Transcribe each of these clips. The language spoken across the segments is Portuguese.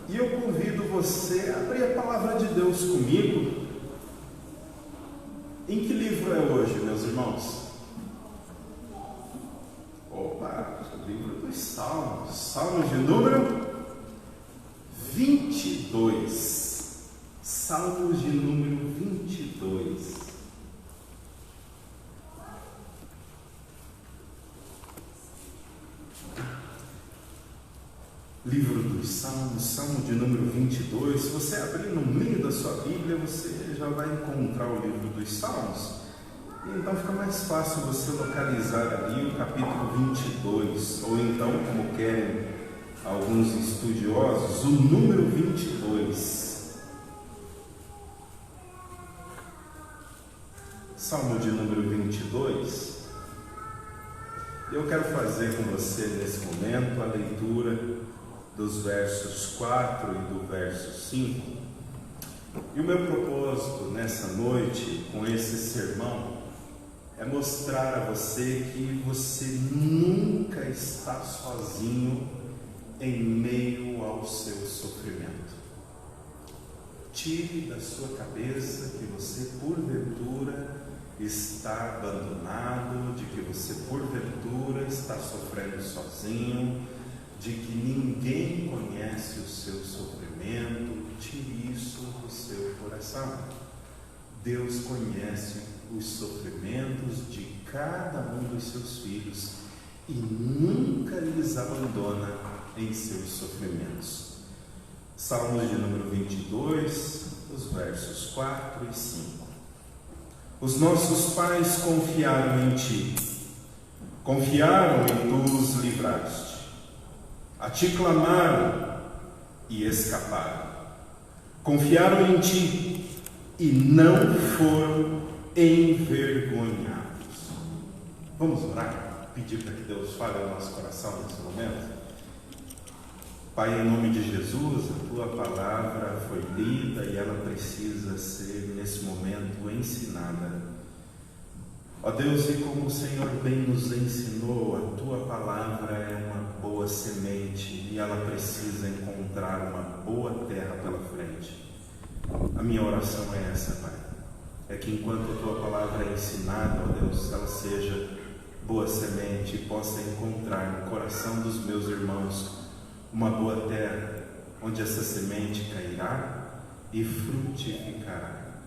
E eu convido você a abrir a palavra de Deus comigo. Em que livro é hoje, meus irmãos? Opa, o livro dos Salmos. Salmos de número 22. Salmos de número 22. Livro dos Salmos, Salmo de número 22. Se você abrir no meio da sua Bíblia, você já vai encontrar o livro dos Salmos. E então fica mais fácil você localizar ali o capítulo 22, ou então, como querem alguns estudiosos, o número 22. Salmo de número 22. Eu quero fazer com você nesse momento a leitura dos versos 4 e do verso 5. E o meu propósito nessa noite, com esse sermão, é mostrar a você que você nunca está sozinho em meio ao seu sofrimento. Tire da sua cabeça que você, porventura, está abandonado, de que você, porventura, está sofrendo sozinho, de que ninguém conhece o seu sofrimento. Tire isso do seu coração. Deus conhece os sofrimentos de cada um dos seus filhos e nunca lhes abandona em seus sofrimentos. Salmos de número 22, os versos 4 e 5. Os nossos pais confiaram em Ti, confiaram e Tu os livraste. A Ti clamaram e escaparam. Confiaram em Ti e não foram envergonhados. Vamos orar, pedir para que Deus fale ao nosso coração nesse momento. Pai, em nome de Jesus, a Tua palavra foi lida e ela precisa ser nesse momento ensinada. Ó Deus, e como o Senhor bem nos ensinou, a Tua palavra é uma boa semente e ela precisa encontrar uma boa terra pela frente. A minha oração é essa, Pai. É que enquanto a Tua palavra é ensinada, ó Deus, ela seja boa semente e possa encontrar no coração dos meus irmãos uma boa terra, onde essa semente cairá e frutificará.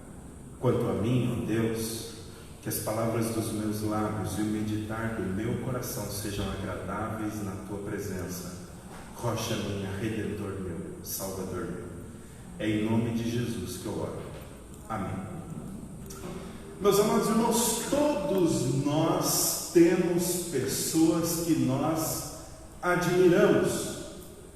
Quanto a mim, ó Deus, que as palavras dos meus lábios e o meditar do meu coração sejam agradáveis na Tua presença. Rocha minha, Redentor meu, Salvador meu. É em nome de Jesus que eu oro. Amém. Meus amados irmãos, todos nós temos pessoas que nós admiramos.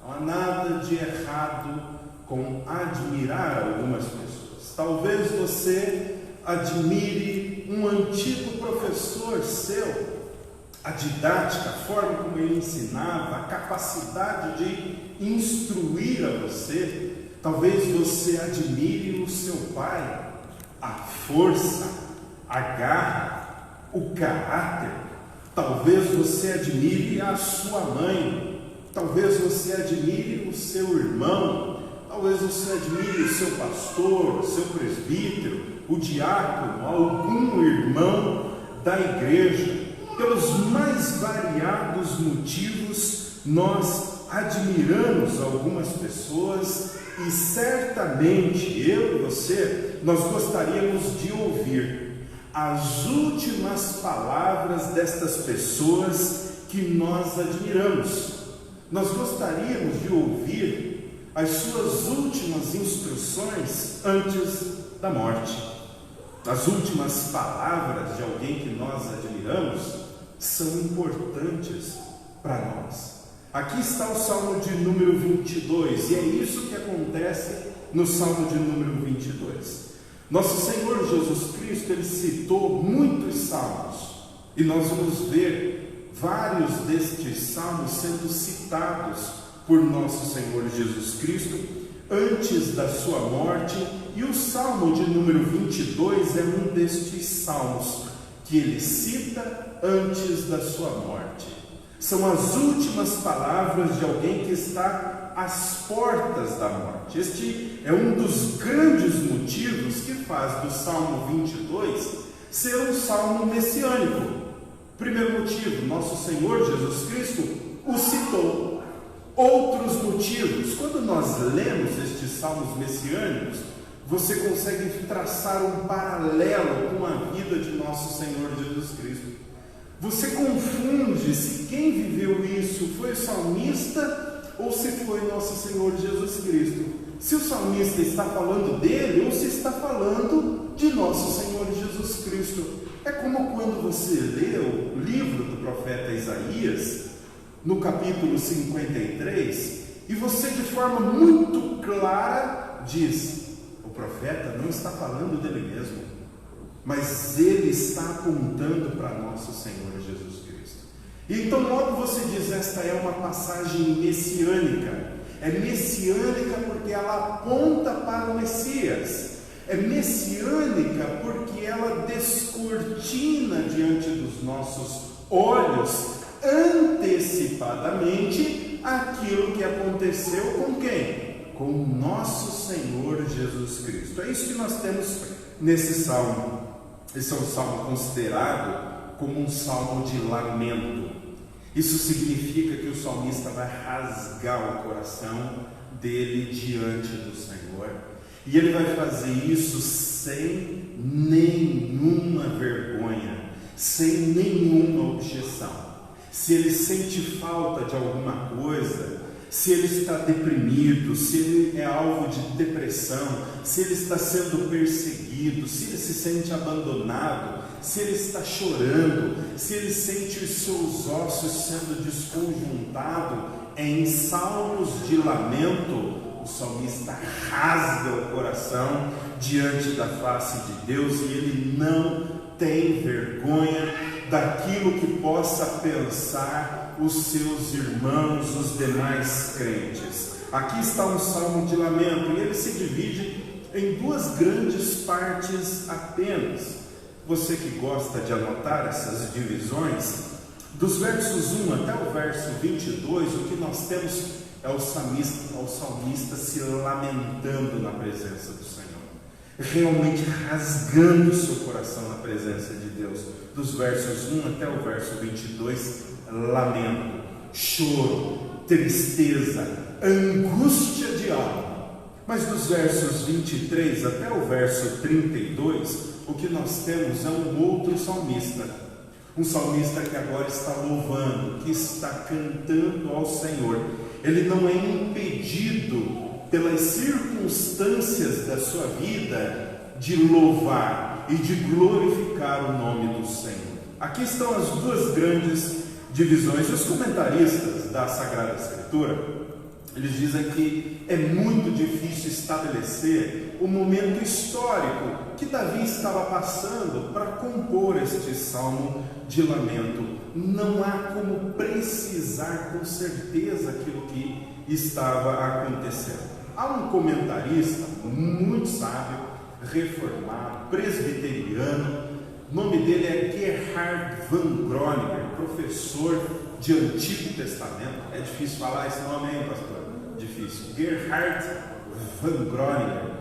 Não há nada de errado com admirar algumas pessoas. Talvez você admire um antigo professor seu, a didática, a forma como ele ensinava, a capacidade de instruir a você. Talvez você admire o seu pai, a força, a garra, o caráter. Talvez você admire a sua mãe. Talvez você admire o seu irmão. Talvez você admire o seu pastor, o seu presbítero, o diácono, algum irmão da igreja. Pelos mais variados motivos, nós admiramos algumas pessoas e certamente eu e você, nós gostaríamos de ouvir as últimas palavras destas pessoas que nós admiramos. Nós gostaríamos de ouvir as suas últimas instruções antes da morte. As últimas palavras de alguém que nós admiramos são importantes para nós. Aqui está o Salmo de número 22, e é isso que acontece no Salmo de número 22. Nosso Senhor Jesus Cristo, Ele citou muitos salmos, e nós vamos ver vários destes salmos sendo citados por nosso Senhor Jesus Cristo antes da sua morte, e o Salmo de número 22 é um destes salmos que ele cita antes da sua morte. São as últimas palavras de alguém que está às portas da morte. Este é um dos grandes motivos que faz do Salmo 22 ser um salmo messiânico. Primeiro motivo, nosso Senhor Jesus Cristo o citou. Outros motivos, quando nós lemos estes salmos messiânicos, você consegue traçar um paralelo com a vida de nosso Senhor Jesus Cristo. Você confunde se quem viveu isso foi o salmista ou se foi nosso Senhor Jesus Cristo. Se o salmista está falando dele ou se está falando de nosso Senhor Jesus Cristo. É como quando você lê o livro do profeta Isaías, no capítulo 53, e você de forma muito clara diz: o profeta não está falando dele mesmo, mas ele está apontando para nosso Senhor Jesus Cristo. E então logo você diz: esta é uma passagem messiânica. É messiânica porque ela aponta para o Messias. É messiânica porque ela descortina diante dos nossos olhos antecipadamente aquilo que aconteceu com quem? Com o nosso Senhor Jesus Cristo. É isso que nós temos nesse salmo. Esse é um salmo considerado como um salmo de lamento. Isso significa que o salmista vai rasgar o coração dele diante do Senhor. E ele vai fazer isso sem nenhuma vergonha, sem nenhuma objeção. Se ele sente falta de alguma coisa, se ele está deprimido, se ele é alvo de depressão, se ele está sendo perseguido, se ele se sente abandonado, se ele está chorando, se ele sente os seus ossos sendo desconjuntados, em salmos de lamento, o salmista rasga o coração diante da face de Deus e ele não tem vergonha daquilo que possa pensar os seus irmãos, os demais crentes. Aqui está um salmo de lamento e ele se divide em duas grandes partes apenas. Você que gosta de anotar essas divisões, dos versos 1 até o verso 22, o que nós temos é o salmista se lamentando na presença do Senhor, realmente rasgando o seu coração na presença de Deus. Dos versos 1 até o verso 22, lamento, choro, tristeza, angústia de alma. Mas dos versos 23 até o verso 32, o que nós temos é um outro salmista. Um salmista que agora está louvando, que está cantando ao Senhor. Ele não é impedido pelas circunstâncias da sua vida de louvar e de glorificar o nome do Senhor. Aqui estão as duas grandes divisões. Os comentaristas da Sagrada Escritura, eles dizem que é muito difícil estabelecer o momento histórico que Davi estava passando para compor este salmo de lamento. Não há como precisar com certeza aquilo que estava acontecendo. Há um comentarista muito sábio, reformado, presbiteriano, o nome dele é Gerhard von Groninger, professor de Antigo Testamento. É difícil falar esse nome, hein, pastor? Difícil. Gerhard von Groninger.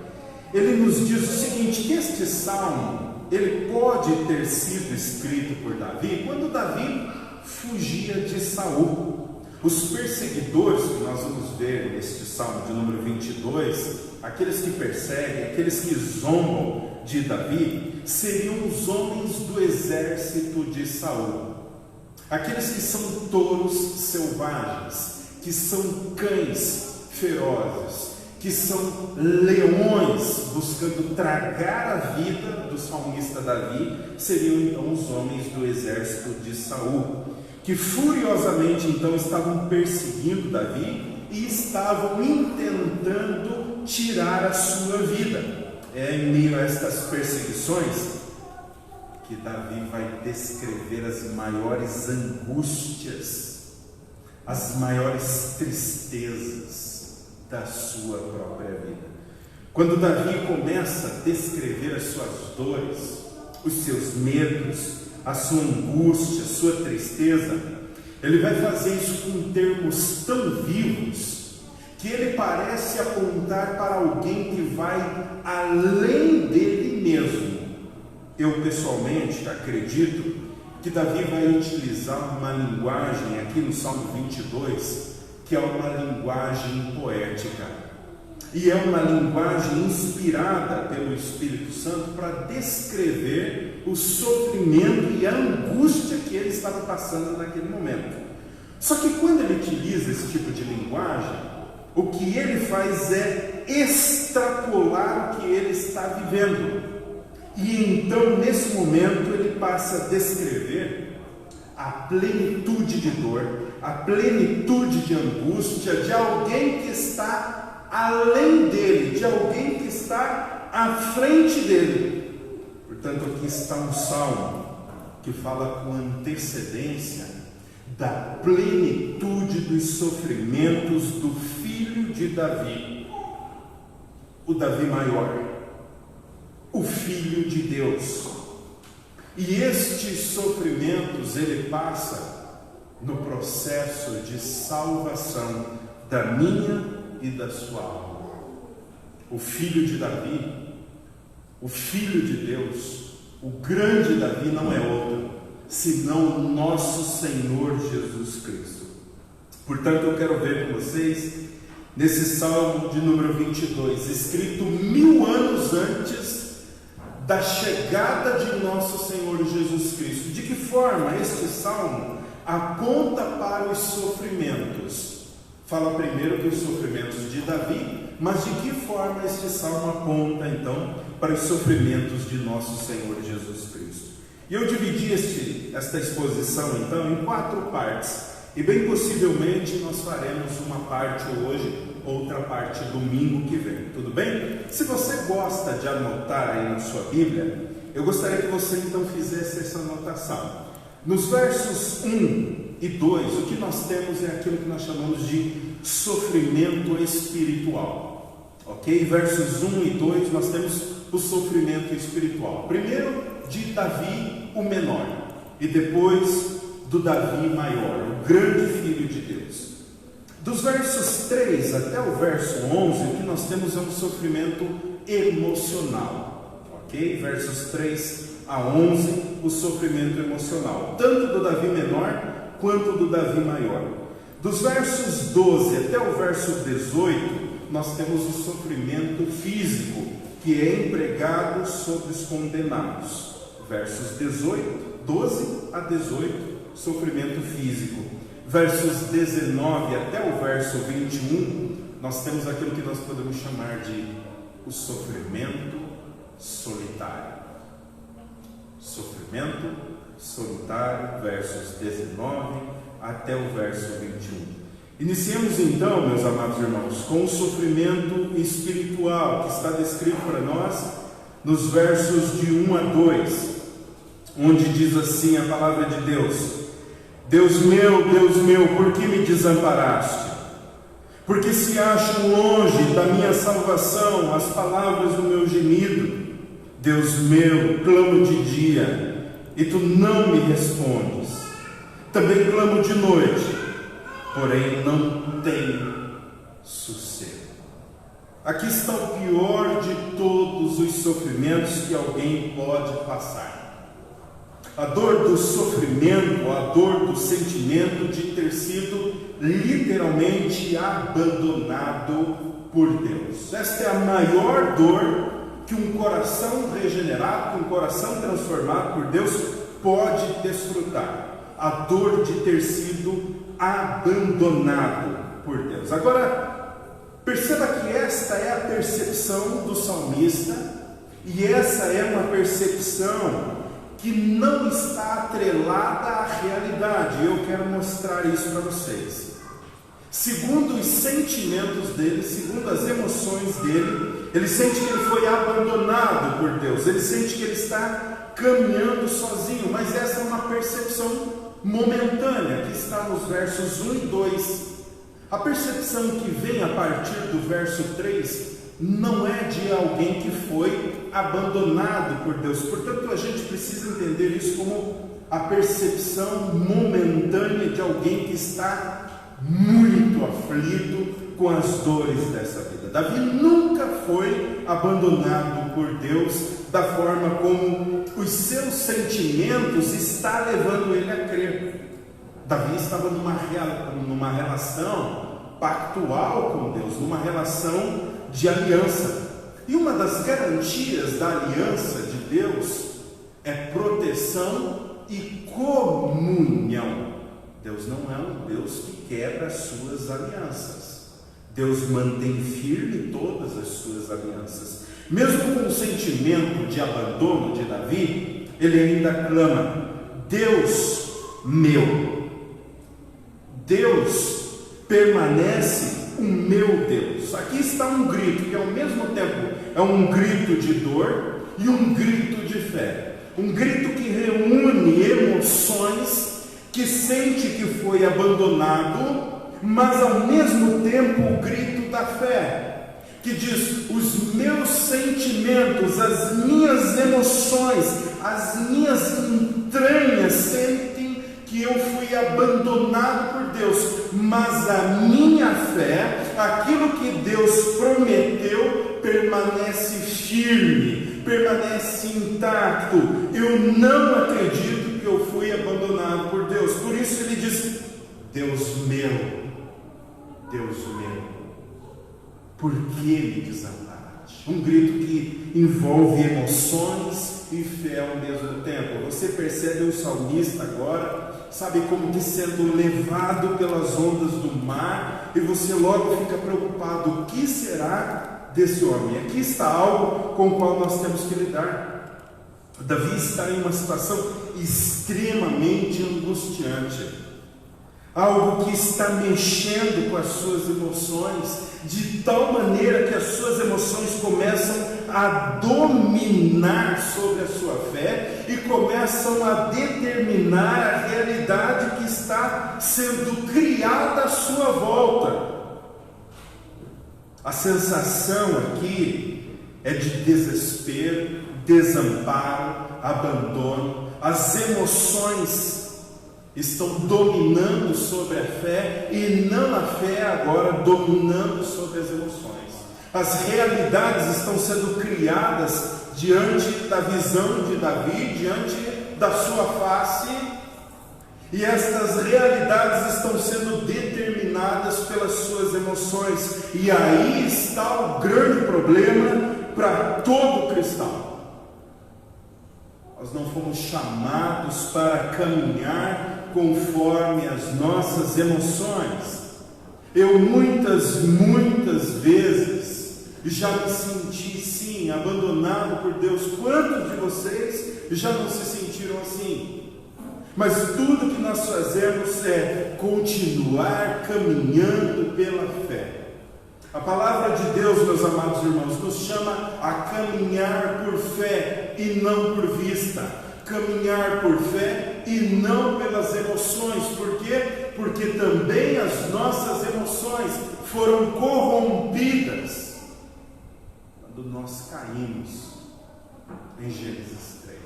Ele nos diz o seguinte, que este salmo, ele pode ter sido escrito por Davi quando Davi fugia de Saul. Os perseguidores, que nós vamos ver neste salmo de número 22, aqueles que perseguem, aqueles que zombam de Davi, seriam os homens do exército de Saul. Aqueles que são touros selvagens, que são cães ferozes, que são leões buscando tragar a vida do salmista Davi, seriam então os homens do exército de Saul, que furiosamente então estavam perseguindo Davi e estavam intentando tirar a sua vida. É em meio a estas perseguições que Davi vai descrever as maiores angústias, as maiores tristezas da sua própria vida. Quando Davi começa a descrever as suas dores, os seus medos, a sua angústia, a sua tristeza, Ele vai fazer isso com termos tão vivos que ele parece apontar para alguém que vai além dele mesmo. Eu pessoalmente acredito que Davi vai utilizar uma linguagem aqui no Salmo 22, que é uma linguagem poética. E é uma linguagem inspirada pelo Espírito Santo para descrever o sofrimento e a angústia que ele estava passando naquele momento. Só que quando ele utiliza esse tipo de linguagem, o que ele faz é extrapolar o que ele está vivendo. E então, nesse momento, ele passa a descrever a plenitude de dor, a plenitude de angústia de alguém que está além dele, de alguém que está à frente dele. Portanto, aqui está um salmo que fala com antecedência da plenitude dos sofrimentos do filho de Davi, o Davi maior, o filho de Deus. E estes sofrimentos ele passa no processo de salvação da minha e da sua alma. O filho de Davi, o filho de Deus, o grande Davi não é outro senão o nosso Senhor Jesus Cristo. Portanto, eu quero ver com vocês nesse Salmo de número 22, escrito 1000 anos antes da chegada de nosso Senhor Jesus Cristo. De que forma este Salmo aponta para os sofrimentos? Fala primeiro dos sofrimentos de Davi, mas de que forma este salmo aponta então para os sofrimentos de nosso Senhor Jesus Cristo? E eu dividi esta exposição então em 4 partes, e bem possivelmente nós faremos uma parte hoje, outra parte domingo que vem, tudo bem? Se você gosta de anotar aí na sua Bíblia, eu gostaria que você então fizesse essa anotação. Nos versos 1 e 2, o que nós temos é aquilo que nós chamamos de sofrimento espiritual, ok? Versos 1 e 2 nós temos o sofrimento espiritual, primeiro de Davi o menor, e depois do Davi maior, o grande filho de Deus. Dos versos 3 até o verso 11, o que nós temos é um sofrimento emocional, ok? Versos 3 a 11, o sofrimento emocional, tanto do Davi menor quanto do Davi maior. Dos versos 12 até o verso 18, nós temos o sofrimento físico, que é empregado sobre os condenados. Versos 12 a 18, sofrimento físico. Versos 19 até o verso 21, nós temos aquilo que nós podemos chamar de o sofrimento solitário. Sofrimento solitário, versos 19 até o verso 21. Iniciamos então, meus amados irmãos, com o sofrimento espiritual, que está descrito para nós nos versos de 1 a 2, onde diz assim a palavra de Deus: Deus meu, por que me desamparaste? Porque se acham longe da minha salvação as palavras do meu gemido. Deus meu, clamo de dia, e tu não me respondes. Também clamo de noite, porém não tenho sossego. Aqui está o pior de todos os sofrimentos que alguém pode passar. A dor do sofrimento, a dor do sentimento de ter sido literalmente abandonado por Deus. Esta é a maior dor que um coração regenerado, que um coração transformado por Deus pode desfrutar. A dor de ter sido abandonado por Deus. Agora, perceba que esta é a percepção do salmista, e essa é uma percepção que não está atrelada à realidade. Eu quero mostrar isso para vocês. Segundo os sentimentos dele, segundo as emoções dele, ele sente que ele foi abandonado por Deus, ele sente que ele está caminhando sozinho, mas essa é uma percepção momentânea, que está nos versos 1 e 2. A percepção que vem a partir do verso 3 não é de alguém que foi abandonado por Deus. Portanto, a gente precisa entender isso como a percepção momentânea de alguém que está muito aflito com as dores dessa vida. Davi nunca foi abandonado por Deus da forma como os seus sentimentos estão levando ele a crer. Davi estava numa relação pactual com Deus, numa relação de aliança. E uma das garantias da aliança de Deus é proteção e comunhão. Deus não é um Deus que quebra as suas alianças. Deus mantém firme todas as suas alianças. Mesmo com o sentimento de abandono de Davi, ele ainda clama: Deus meu. Deus permanece o meu Deus. Aqui está um grito que ao mesmo tempo é um grito de dor e um grito de fé. Um grito que reúne emoções, que sente que foi abandonado, mas ao mesmo tempo o grito da fé, que diz: os meus sentimentos, as minhas emoções, as minhas entranhas sentem que eu fui abandonado por Deus, mas a minha fé, aquilo que Deus prometeu, permanece firme, permanece intacto. Eu não acredito que eu fui abandonado por Deus. Por isso ele diz: Deus meu, por que me desamparaste? Um grito que envolve emoções e fé ao mesmo tempo. Você percebe o salmista agora, sabe, como que sendo levado pelas ondas do mar, e você logo fica preocupado: o que será desse homem? Aqui está algo com o qual nós temos que lidar. Davi está em uma situação extremamente angustiante, algo que está mexendo com as suas emoções, de tal maneira que as suas emoções começam a dominar sobre a sua fé e começam a determinar a realidade que está sendo criada à sua volta. A sensação aqui é de desespero, desamparo, abandono. As emoções estão dominando sobre a fé e não a fé agora dominando sobre as emoções. As realidades estão sendo criadas diante da visão de Davi, diante da sua face, e estas realidades estão sendo determinadas pelas suas emoções. E aí está o grande problema para todo cristão. Nós não fomos chamados para caminhar conforme as nossas emoções. Eu muitas vezes já me senti sim, abandonado por Deus. Quantos de vocês já não se sentiram assim? Mas tudo que nós fazemos é continuar caminhando pela fé. A palavra de Deus, meus amados irmãos, nos chama a caminhar por fé e não por vista. Caminhar por fé e não pelas emoções. Por quê? Porque também as nossas emoções foram corrompidas quando nós caímos em Gênesis 3.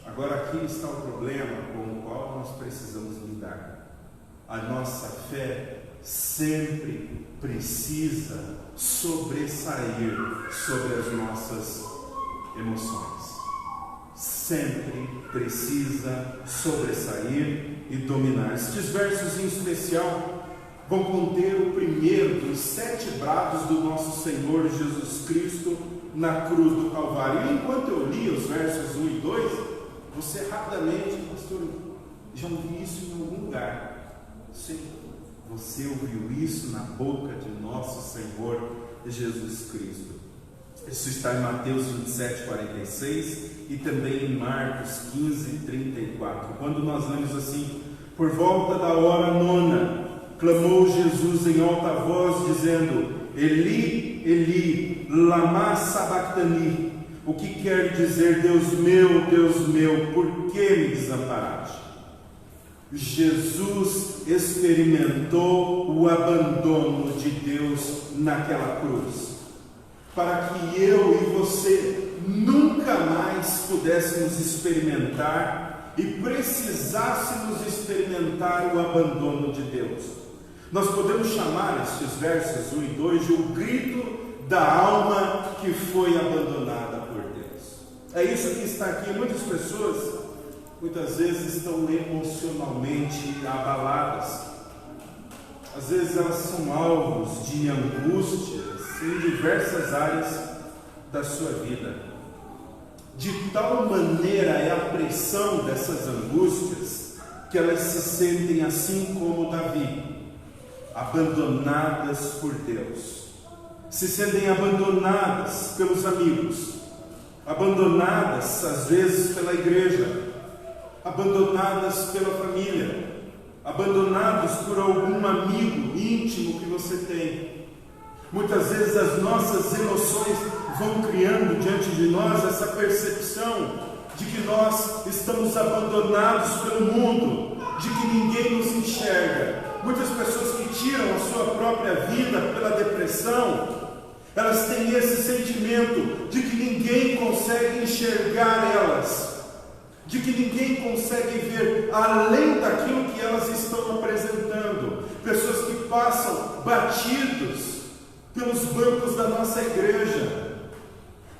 Agora aqui está o problema com o qual nós precisamos lidar. A nossa fé sempre precisa sobressair sobre as nossas emoções. Sempre precisa sobressair e dominar. Estes versos em especial vão conter o primeiro dos 7 brados do nosso Senhor Jesus Cristo na cruz do Calvário. E enquanto eu li os versos 1 e 2, você rapidamente: pastor, já ouvi isso em algum lugar. Sim, você ouviu isso na boca de nosso Senhor Jesus Cristo. Isso está em Mateus 27:46 e também em Marcos 15:34. Quando nós lemos assim: por volta da hora 9, clamou Jesus em alta voz, dizendo: Eli, Eli, lama sabachthani, o que quer dizer: Deus meu, por que me desamparaste? Jesus experimentou o abandono de Deus naquela cruz. para que eu e você nunca mais pudéssemos experimentar e precisássemos experimentar o abandono de Deus. Nós podemos chamar estes versos 1 e 2 de o grito da alma que foi abandonada por Deus. É isso que está aqui. Muitas pessoas, muitas vezes, estão emocionalmente abaladas. Às vezes elas são alvos de angústias em diversas áreas da sua vida. De tal maneira é a pressão dessas angústias que elas se sentem assim como Davi, abandonadas por Deus. Se sentem abandonadas pelos amigos, abandonadas às vezes pela igreja, abandonadas pela família, abandonados por algum amigo íntimo que você tem. Muitas vezes as nossas emoções vão criando diante de nós essa percepção de que nós estamos abandonados pelo mundo, de que ninguém nos enxerga. Muitas pessoas que tiram a sua própria vida pela depressão, elas têm esse sentimento de que ninguém consegue enxergar elas, de que ninguém consegue ver além daquilo que elas estão apresentando. Pessoas que passam batidos pelos bancos da nossa igreja,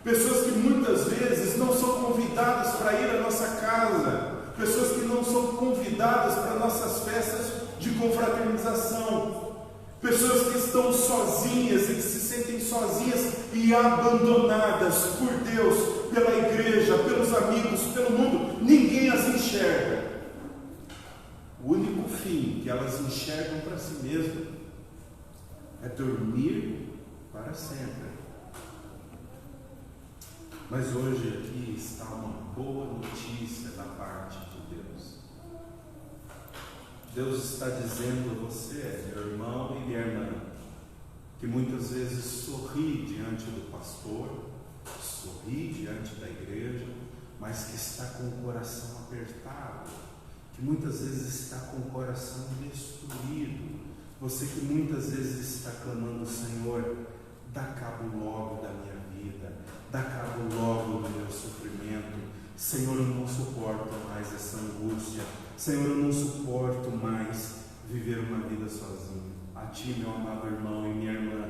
pessoas que muitas vezes não são convidadas para ir à nossa casa, pessoas que não são convidadas para nossas festas de confraternização, pessoas que estão sozinhas e que se sentem sozinhas e abandonadas por Deus, pela igreja, pelos amigos, pelo mundo. Ninguém as enxerga. O único fim que elas enxergam para si mesmas é dormir para sempre. Mas hoje aqui está uma boa notícia da parte de Deus. Deus está dizendo a você, meu irmão e minha irmã, que muitas vezes sorri diante do pastor, sorri diante da igreja, mas que está com o coração apertado, que muitas vezes está com o coração destruído. Você que muitas vezes está clamando, Senhor, dá cabo logo da minha vida, dá cabo logo do meu sofrimento. Senhor, eu não suporto mais essa angústia. Senhor, eu não suporto mais viver uma vida sozinho. A ti, meu amado irmão e minha irmã,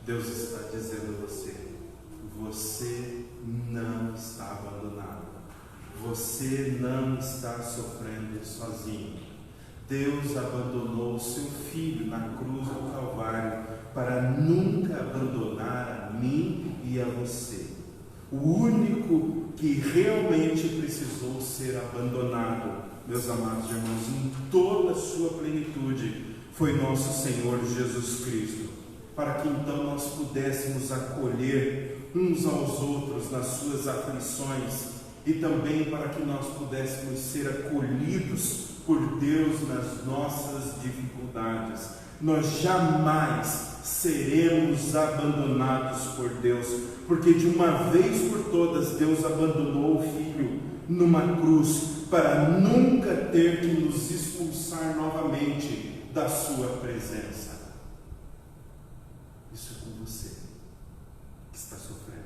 Deus está dizendo a você: você não está abandonado, você não está sofrendo sozinho. Deus abandonou o seu Filho na cruz do Calvário para nunca abandonar a mim e a você. O único que realmente precisou ser abandonado, meus amados irmãos, em toda a sua plenitude, foi nosso Senhor Jesus Cristo, para que então nós pudéssemos acolher uns aos outros nas suas aflições e também para que nós pudéssemos ser acolhidos por Deus nas nossas dificuldades. Nós jamais seremos abandonados por Deus, porque de uma vez por todas Deus abandonou o Filho numa cruz para nunca ter que nos expulsar novamente da sua presença. Isso é com você que está sofrendo.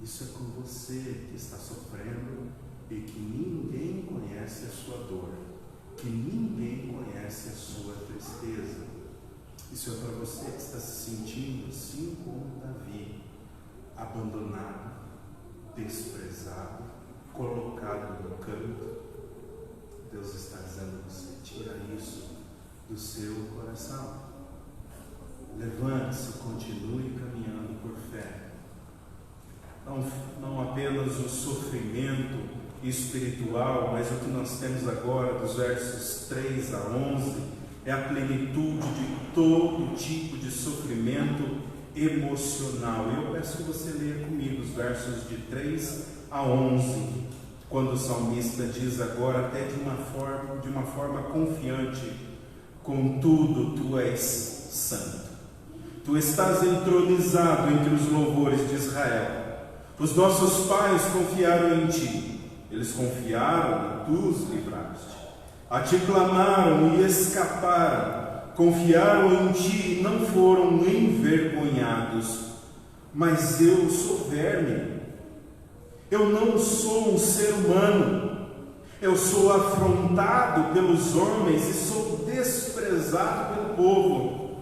Isso é com você que está sofrendo e que ninguém conhece a sua dor, que ninguém conhece a sua tristeza. Isso é para você que está se sentindo assim como Davi, abandonado, desprezado, colocado no canto. Deus está dizendo a você: tira isso do seu coração. Levante-se, continue caminhando por fé. Não apenas o sofrimento espiritual, mas o que nós temos agora, dos versos 3 a 11, é a plenitude de todo tipo de sofrimento emocional. Eu peço que você leia comigo os versos de 3 a 11, quando o salmista diz agora, até de uma forma confiante: contudo, tu és santo. Tu estás entronizado entre os louvores de Israel. Os nossos pais confiaram em ti. Eles confiaram e tu os livraste. A ti clamaram e escaparam. Confiaram em ti e não foram envergonhados. mas eu sou verme. Eu não sou um ser humano. Eu sou afrontado pelos homens e sou desprezado pelo povo.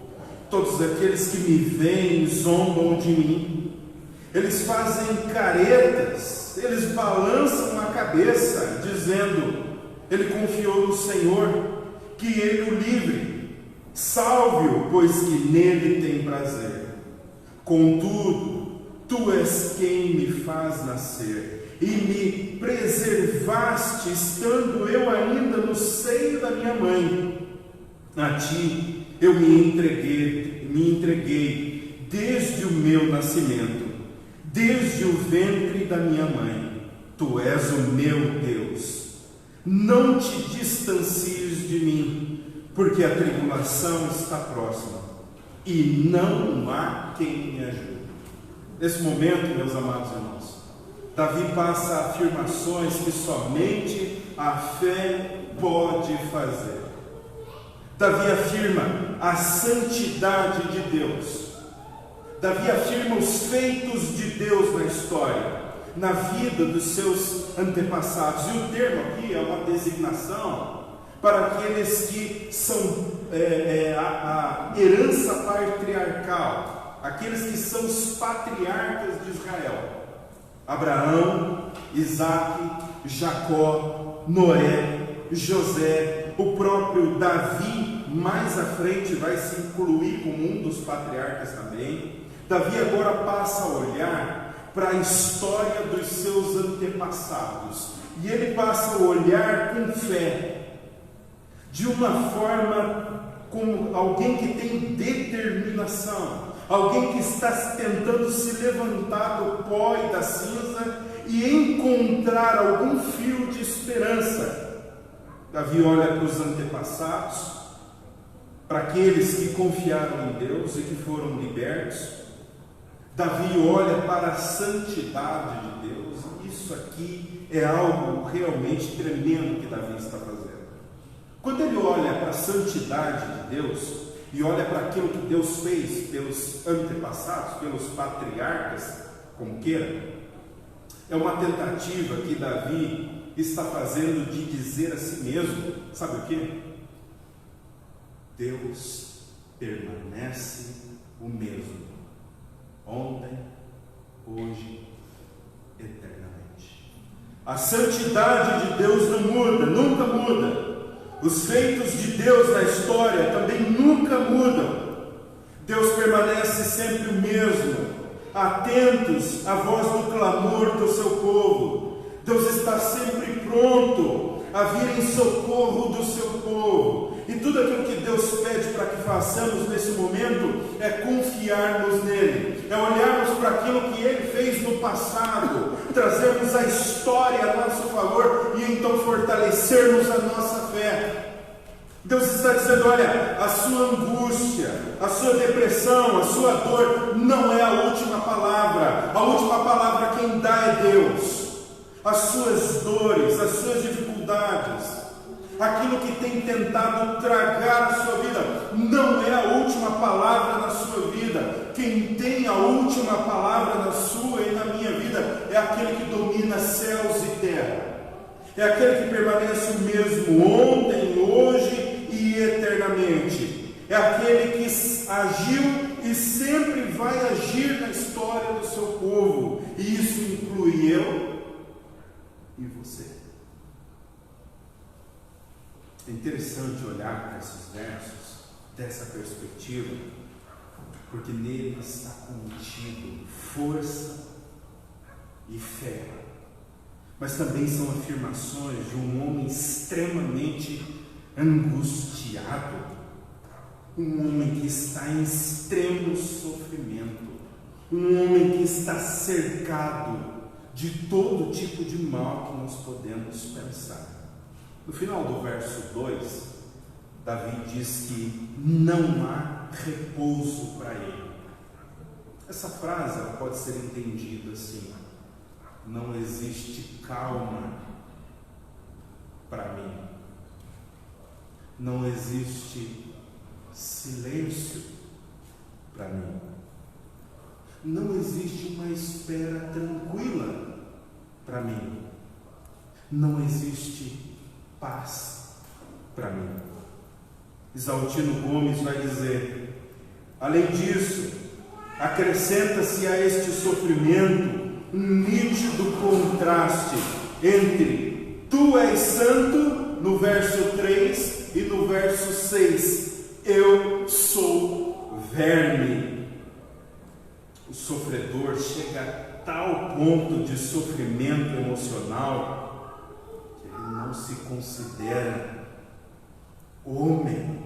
Todos aqueles que me veem zombam de mim. Eles fazem caretas, eles balançam a cabeça, dizendo: ele confiou no Senhor, que ele o livre. Salve-o, pois que nele tem prazer. Contudo, tu és quem me faz nascer e me preservaste, estando eu ainda no seio da minha mãe. A ti eu me entreguei desde o meu nascimento, desde o ventre da minha mãe. Tu és o meu Deus. Não te distancies de mim, porque a tribulação está próxima e não há quem me ajude. Nesse momento, meus amados irmãos, Davi passa afirmações que somente a fé pode fazer. Davi afirma a santidade de Deus. Davi afirma os feitos de Deus na história, na vida dos seus antepassados. E o termo aqui é uma designação para aqueles que são a herança patriarcal, aqueles que são os patriarcas de Israel: Abraão, Isaque, Jacó, Noé, José, o próprio Davi. Mais à frente vai se incluir como um dos patriarcas também. Davi agora passa a olhar para a história dos seus antepassados, e ele passa a olhar com fé, de uma forma como alguém que tem determinação, alguém que está tentando se levantar do pó e da cinza e encontrar algum fio de esperança. Davi olha para os antepassados, para aqueles que confiaram em Deus e que foram libertos. Davi olha para a santidade de Deus. Isso aqui é algo realmente tremendo que Davi está fazendo. Quando ele olha para a santidade de Deus e olha para aquilo que Deus fez pelos antepassados, pelos patriarcas, como queira, é uma tentativa que Davi está fazendo de dizer a si mesmo, sabe o que? Deus permanece o mesmo, ontem, hoje, eternamente. A santidade de Deus não muda, nunca muda. Os feitos de Deus na história também nunca mudam. Deus permanece sempre o mesmo, atentos à voz do clamor do seu povo. Deus está sempre pronto a vir em socorro do seu povo. E tudo aquilo que Deus pede para que façamos nesse momento é confiarmos nele, é olharmos para aquilo que ele fez no passado, trazermos a história a nosso favor e então fortalecermos a nossa fé. Deus está dizendo: olha, a sua angústia, a sua depressão, a sua dor não é a última palavra. A última palavra quem dá é Deus. As suas dores, as suas dificuldades, aquilo que tem tentado tragar a sua vida, não é a última palavra na sua vida. Quem tem a última palavra na sua e na minha vida é aquele que domina céus e terra. É aquele que permanece o mesmo ontem, hoje e eternamente. É aquele que agiu e sempre vai agir na história do seu povo. E isso inclui eu e você. É interessante olhar para esses versos dessa perspectiva, porque nele está contido força e fé, mas também são afirmações de um homem extremamente angustiado, um homem que está em extremo sofrimento, um homem que está cercado de todo tipo de mal que nós podemos pensar. No final do verso 2, Davi diz que não há repouso para ele. Essa frase ela pode ser entendida assim: não existe calma para mim, não existe silêncio para mim. não existe uma espera tranquila para mim. Não existe paz para mim. Exaltino Gomes vai dizer: além disso, acrescenta-se a este sofrimento um nítido contraste entre tu és santo, no verso 3, e no verso 6, eu sou verme. O sofredor chega a tal ponto de sofrimento emocional que ele não se considera homem.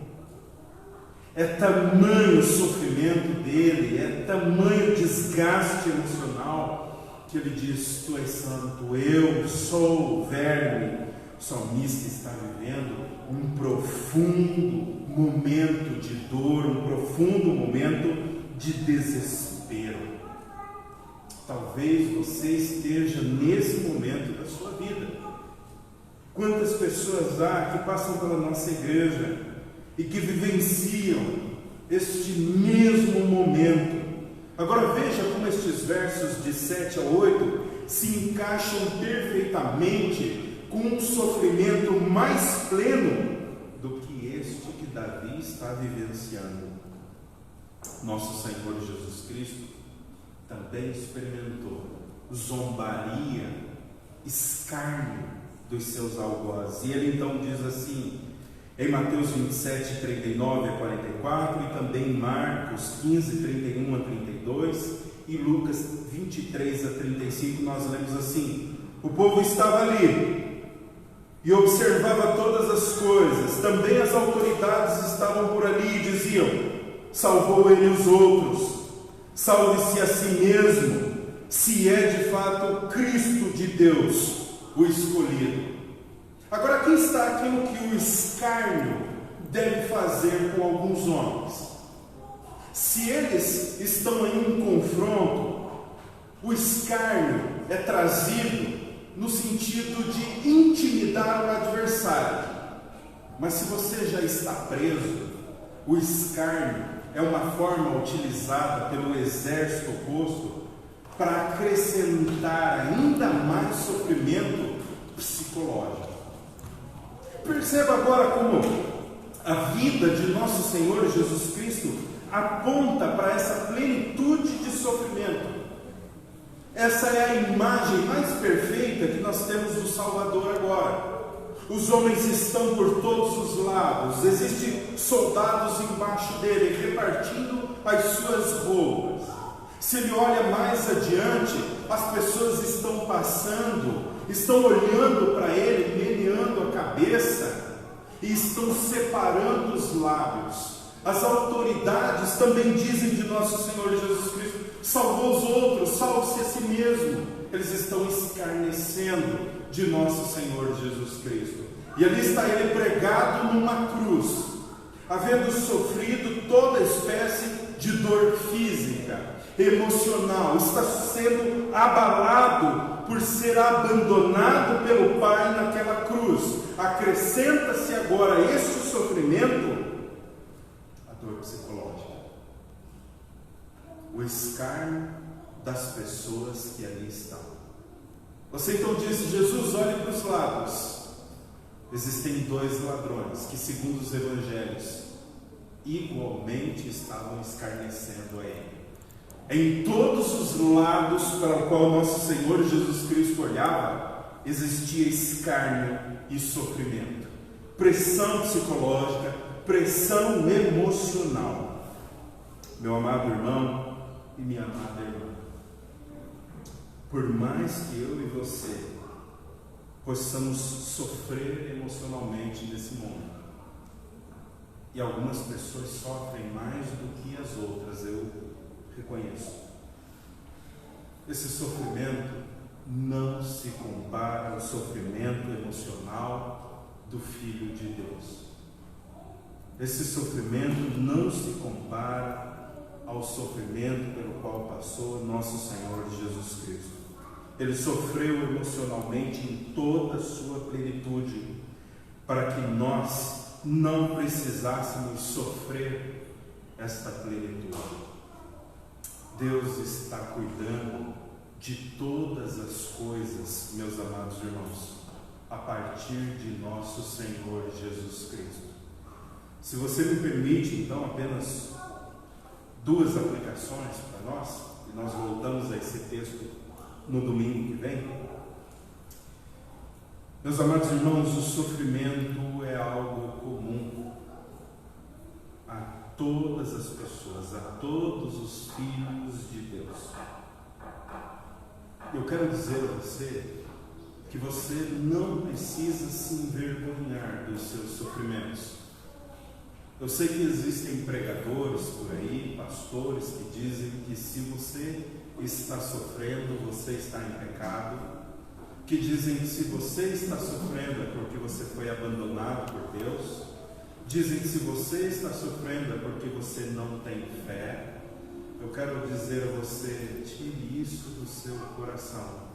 É tamanho o sofrimento dele, é tamanho o desgaste emocional, que ele diz: tu és santo, eu sou verme. O salmista está vivendo um profundo momento de dor, um profundo momento de desespero. Talvez você esteja nesse momento da sua vida. Quantas pessoas há que passam pela nossa igreja e que vivenciam este mesmo momento? Agora veja como estes versos de 7 a 8 se encaixam perfeitamente com um sofrimento mais pleno do que este que Davi está vivenciando. Nosso Senhor Jesus Cristo também experimentou zombaria, escárnio dos seus algozes. E ele então diz assim, em Mateus 27, 39 a 44, e também em Marcos 15, 31 a 32, e Lucas 23 a 35, nós lemos assim: o povo estava ali e observava todas as coisas, também as autoridades estavam por ali e diziam: salvou ele os outros, salve-se a si mesmo, se é de fato o Cristo de Deus, o escolhido. Agora, aqui está aquilo que o escárnio deve fazer com alguns homens. Se eles estão em um confronto, o escárnio é trazido no sentido de intimidar o adversário. Mas se você já está preso, o escárnio é uma forma utilizada pelo exército oposto para acrescentar ainda mais sofrimento psicológico. Perceba agora como a vida de nosso Senhor Jesus Cristo aponta para essa plenitude de sofrimento. Essa é a imagem mais perfeita que nós temos do Salvador agora. Os homens estão por todos os lados, existem soldados embaixo dele, repartindo as suas roupas. Se ele olha mais adiante, as pessoas estão passando, estão olhando para ele, meneando a cabeça, e estão separando os lábios. As autoridades também dizem de nosso Senhor Jesus Cristo: salvou os outros, salve-se a si mesmo. Eles estão escarnecendo de nosso Senhor Jesus Cristo. E ali está ele pregado numa cruz, havendo sofrido toda espécie de dor física, emocional, está sendo abalado por ser abandonado pelo Pai naquela cruz. Acrescenta-se agora este sofrimento, a dor psicológica, o escárnio das pessoas que ali estão. Você então disse: Jesus, olhe para os lados. Existem dois ladrões que, segundo os evangelhos, igualmente estavam escarnecendo a ele. Em todos os lados para o qual nosso Senhor Jesus Cristo olhava, existia escárnio e sofrimento, pressão psicológica, pressão emocional. Meu amado irmão e minha amada irmã, por mais que eu e você possamos sofrer emocionalmente nesse mundo, e algumas pessoas sofrem mais do que as outras, eu reconheço, esse sofrimento não se compara ao sofrimento emocional do Filho de Deus. Esse sofrimento não se compara ao sofrimento pelo qual passou nosso Senhor Jesus Cristo. Ele sofreu emocionalmente em toda a sua plenitude, para que nós não precisássemos sofrer esta plenitude. Deus está cuidando de todas as coisas, meus amados irmãos, a partir de nosso Senhor Jesus Cristo. Se você me permite, então, apenas 2 aplicações para nós, e nós voltamos a esse texto no domingo que vem. Meus amados irmãos, o sofrimento é algo comum a todas as pessoas, a todos os filhos de Deus. Eu quero dizer a você que você não precisa se envergonhar dos seus sofrimentos. Eu sei que existem pregadores por aí, pastores, que dizem que se você está sofrendo, você está em pecado, que dizem que se você está sofrendo é porque você foi abandonado por Deus, dizem que se você está sofrendo é porque você não tem fé. Eu quero dizer a você, tire isso do seu coração.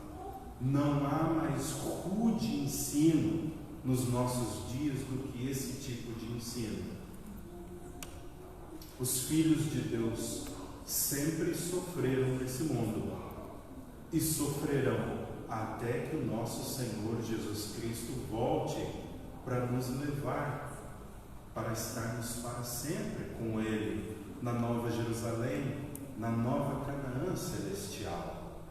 Não há mais rude ensino nos nossos dias do que esse tipo de ensino. Os filhos de Deus sempre sofreram nesse mundo e sofrerão até que o nosso Senhor Jesus Cristo volte para nos levar para estarmos para sempre com Ele na Nova Jerusalém, na Nova Canaã celestial.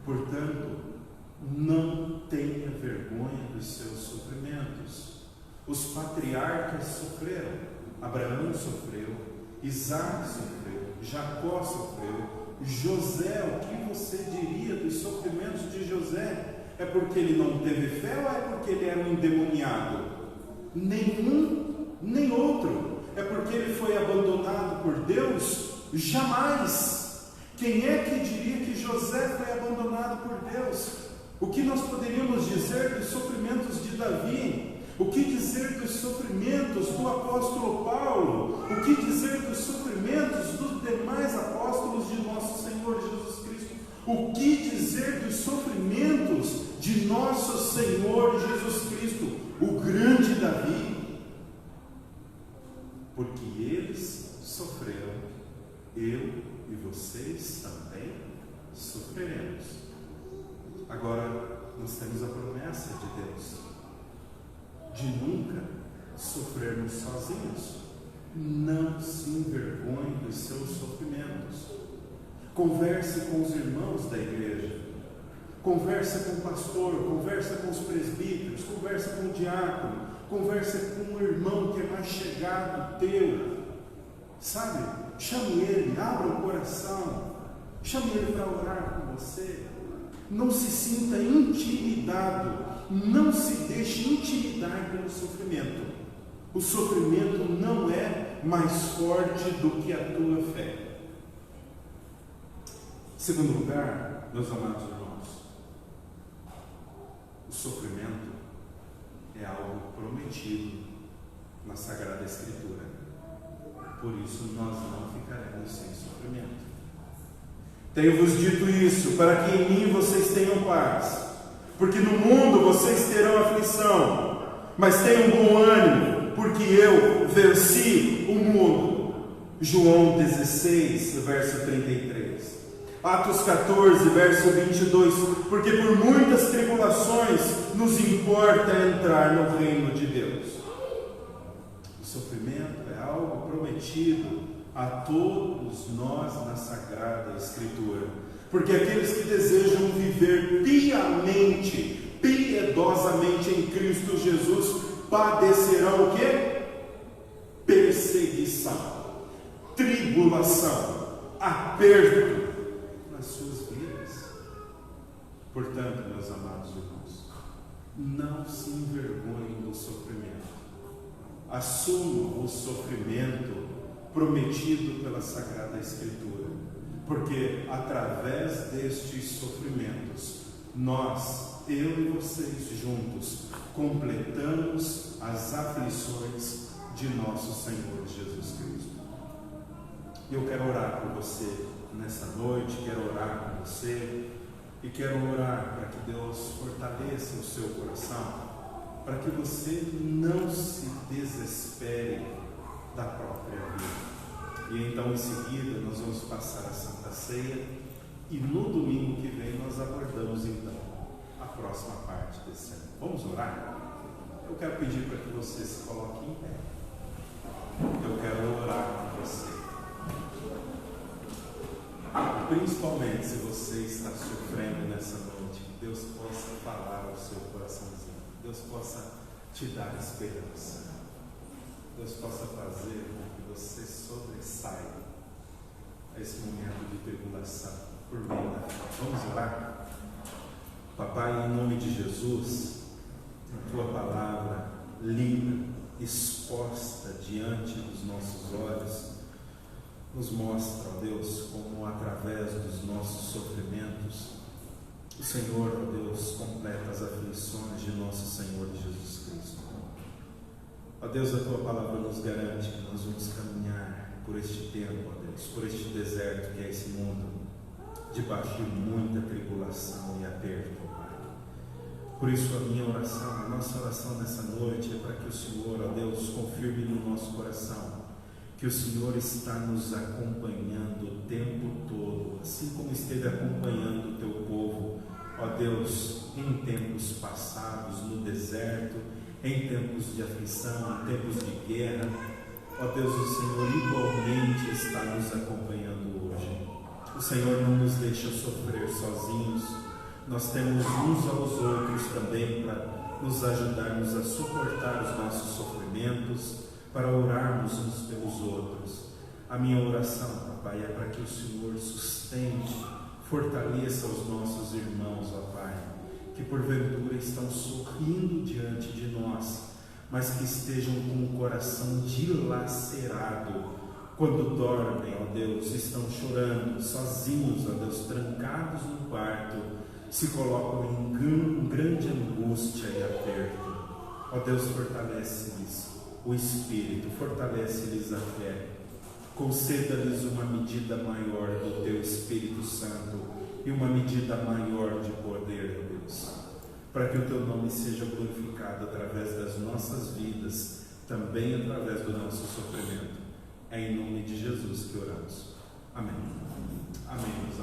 Portanto, não tenha vergonha dos seus sofrimentos. Os patriarcas sofreram. Abraão sofreu, Isaac sofreu, Jacó sofreu, José. O que você diria dos sofrimentos de José? É porque ele não teve fé ou é porque ele era um endemoniado? Nenhum, nem outro. É porque ele foi abandonado por Deus? Jamais. Quem é que diria que José foi abandonado por Deus? O que nós poderíamos dizer dos sofrimentos de Davi? O que dizer dos sofrimentos do apóstolo Paulo? O que dizer dos sofrimentos dos demais apóstolos de nosso Senhor Jesus Cristo? O que dizer dos sofrimentos de nosso Senhor Jesus Cristo, o grande Davi? Porque eles sofreram, eu e vocês também sofreremos. Agora, nós temos a promessa de Deus de nunca sofrermos sozinhos. Não se envergonhe dos seus sofrimentos. Converse com os irmãos da igreja, converse com o pastor, converse com os presbíteros, converse com o diácono, converse com o irmão que é mais chegado teu, sabe? Chame ele, abra o coração, chame ele para orar com você. Não se sinta intimidado, não se deixe intimidar pelo sofrimento. O sofrimento não é mais forte do que a tua fé. Segundo lugar, meus amados irmãos, o sofrimento é algo prometido na Sagrada Escritura. Por isso nós não ficaremos sem sofrimento. Tenho-vos dito isso, para que em mim vocês tenham paz. Porque no mundo vocês terão aflição, mas tenham bom ânimo, porque eu venci o mundo. João 16, verso 33. Atos 14, verso 22. Porque por muitas tribulações nos importa entrar no reino de Deus. O sofrimento é algo prometido a todos nós na Sagrada Escritura. Porque aqueles que desejam viver piamente, piedosamente em Cristo Jesus, padecerão o quê? Perseguição, tribulação, aperto nas suas vidas. Portanto, meus amados irmãos, não se envergonhem do sofrimento. Assumam o sofrimento prometido pela Sagrada Escritura, porque através destes sofrimentos, nós, eu e vocês juntos, completamos as aflições de nosso Senhor Jesus Cristo. Eu quero orar por você nessa noite, quero orar por você e quero orar para que Deus fortaleça o seu coração, para que você não se desespere da própria vida. E então em seguida nós vamos passar a Santa Ceia. ceia e no domingo que vem nós abordamos então a próxima parte desse ano. Vamos orar? Eu quero pedir para que você se coloque em pé. Eu quero orar com você. Principalmente se você está sofrendo nessa noite, que Deus possa falar ao seu coraçãozinho. Deus possa te dar esperança. Deus possa fazer com que você sobressaia a esse momento de tribulação por meio da fé. Vamos orar? Papai, em nome de Jesus, a tua palavra lida, exposta diante dos nossos olhos, nos mostra, ó Deus, como através dos nossos sofrimentos, o Senhor, ó Deus, completa as aflições de nosso Senhor Jesus Cristo. Ó Deus, a tua palavra nos garante que nós vamos caminhar por este tempo, ó Deus, por este deserto que é esse mundo, debaixo de muita tribulação e aperto, ó Pai. Por isso a minha oração, a nossa oração nessa noite é para que o Senhor, ó Deus, confirme no nosso coração que o Senhor está nos acompanhando o tempo todo, assim como esteve acompanhando o teu povo, ó Deus, em tempos passados, no deserto, em tempos de aflição, em tempos de guerra. Ó Deus, o Senhor igualmente está nos acompanhando hoje. O Senhor não nos deixa sofrer sozinhos. Nós temos uns aos outros também para nos ajudarmos a suportar os nossos sofrimentos, para orarmos uns pelos outros. A minha oração, Papai, é para que o Senhor sustente, fortaleça os nossos irmãos, ó Pai, que porventura estão sorrindo diante de nós, mas que estejam com o coração dilacerado quando dormem, ó Deus, estão chorando, sozinhos, ó Deus, trancados no quarto, se colocam em grande angústia e aperto. Ó Deus, fortalece-lhes o Espírito, fortalece-lhes a fé, conceda-lhes uma medida maior do Teu Espírito Santo e uma medida maior de poder, ó Deus, para que o Teu nome seja glorificado através das nossas vidas, também através do nosso sofrimento. É em nome de Jesus que oramos. Amém. Amém.